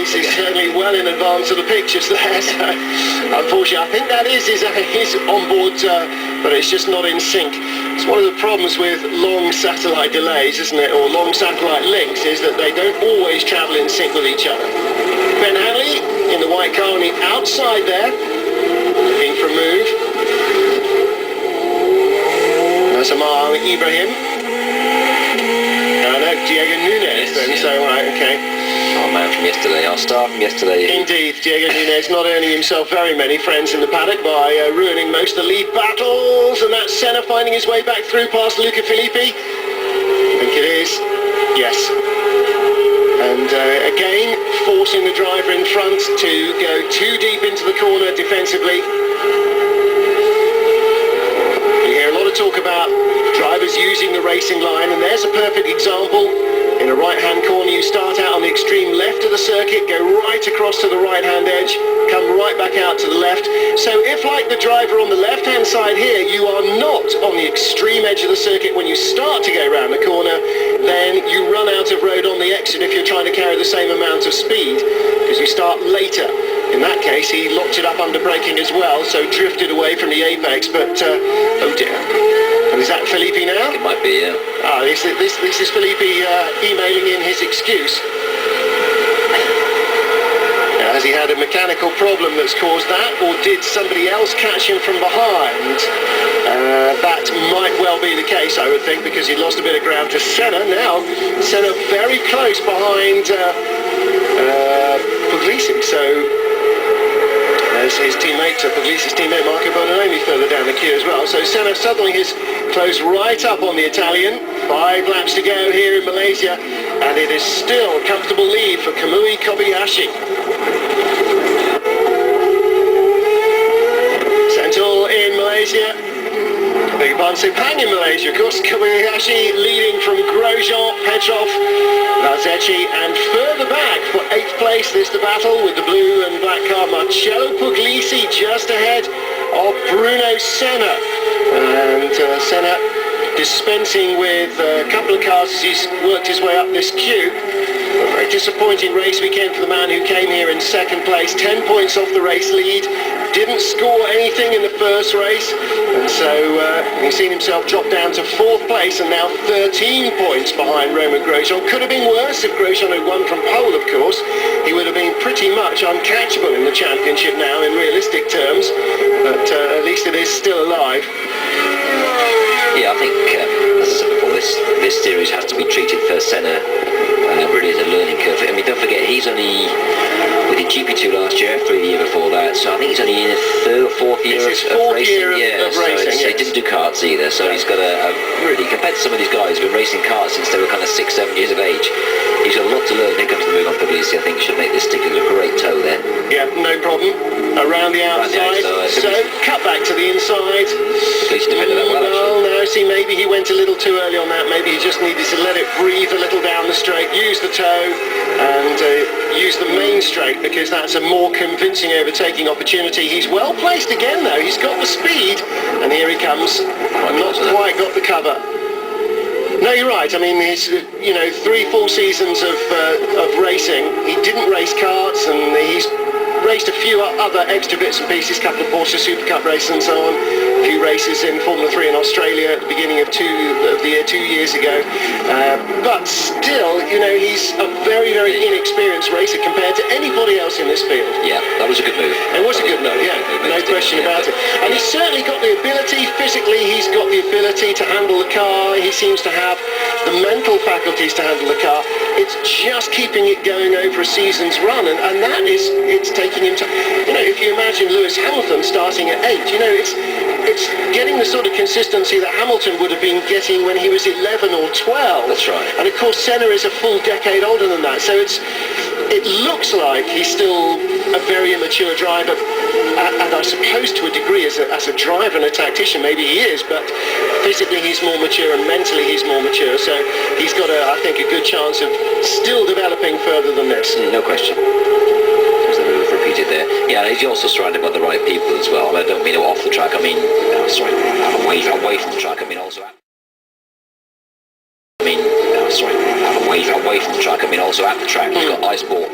race is certainly well in advance of the pictures there. So, unfortunately, I think that is his onboard, but it's just not in sync. It's one of the problems with long satellite delays, isn't it, or long satellite links, is that they don't always travel in sync with each other. Ben Hanley in the white car on the outside there, looking for a move. That's Amar Ibrahim. No, Diego Nunes then, so right, okay. Our man from yesterday, our star from yesterday. Indeed, Diego Nunes not earning himself very many friends in the paddock by ruining most of the lead battles, and that's Senna finding his way back through past Luca Filippi. I think it is, yes. And again, forcing the driver in front to go too deep into the corner defensively. You hear a lot of talk about drivers using the racing line, and there's a perfect example. In a right-hand corner, you start out on the extreme left of the circuit, go right across to the right-hand edge, come right back out to the left. So if, like the driver on the left-hand side here, you are not on the extreme edge of the circuit when you start to go around the corner, then you run out of road on the exit if you're trying to carry the same amount of speed, because you start later. In that case, he locked it up under braking as well, so drifted away from the apex, but oh dear. And is that Filippi now? It might be, yeah. Ah, this is Filippi emailing in his excuse. Has he had a mechanical problem that's caused that, or did somebody else catch him from behind? That might well be the case, I would think, because he lost a bit of ground to Senna. Now, Senna very close behind Puglisi, so there's his teammate, Puglisi's teammate Marco Bonanomi further down the queue as well. So Senna suddenly is close right up on the Italian. 5 laps to go here in Malaysia, and it is still a comfortable lead for Kamui Kobayashi. Sentul in Malaysia. Beg your pardon, Sepang in Malaysia, of course. Kobayashi leading from Grosjean, Petrov, Lazetti, and further back for 8th place. This the battle with the blue and black car. Marcello Puglisi just ahead of Bruno Senna. And Senna dispensing with a couple of cars as he's worked his way up this queue. A very disappointing race weekend for the man who came here in 2nd place, 10 points off the race lead, didn't score anything in the first race, and so he's seen himself drop down to 4th place and now 13 points behind Romain Grosjean. Could have been worse if Grosjean had won from pole, of course. He would have been pretty much uncatchable in the championship now in realistic terms, but at least it is still alive. Yeah, I think, as I said before, this series has to be treated for Senna really as a learning curve. I mean, don't forget, he's only, we did GP2 last year, F3 the year before that, so I think he's only in his 3rd or 4th year of racing. So he didn't do karts either, so he's got a really, compared to some of these guys who've been racing karts since they were kind of 6, 7 years of age, he's got a lot to learn. Here comes the move on Puglisi. I think should make this stick a great toe there. Yeah, no problem. Around the outside, so cut back to the inside. Puglisi defended that well, actually. No, see, maybe he went a little too early on that. Maybe he just needed to let it breathe a little down the straight, use the toe, and use the main straight, because that's a more convincing overtaking opportunity. He's well placed again, though. He's got the speed, and here he comes. Not quite got the cover. No, you're right. I mean, he's 3 full seasons of racing. He didn't race karts, and he's raced a few other extra bits and pieces, couple of Porsche Super Cup races and so on, a few races in Formula 3 in Australia at the beginning of the year 2 years ago. But still, he's a very, very inexperienced racer compared to anybody else in this field. Yeah, that was a good move. It was a good move, yeah, no question about it. And he's certainly got the ability, physically, he's got the ability to handle the car. He seems to have the mental faculties to handle the car. It's just keeping it going over a season's run, and that is, it's taking him to, if you imagine Lewis Hamilton starting at 8, it's getting the sort of consistency that Hamilton would have been getting when he was 11 or 12. That's right. And of course Senna is a full decade older than that, so it looks like he's still a very immature driver, and I suppose to a degree as a driver and a tactician maybe he is, but physically he's more mature and mentally he's more mature, so he's got I think a good chance of still developing further than this. No question. There's the move repeated there. Yeah, he's also surrounded by the right people as well. I don't mean off the track, I mean away from the track, I mean also away from the track, I mean also at the track. He's got ice ball.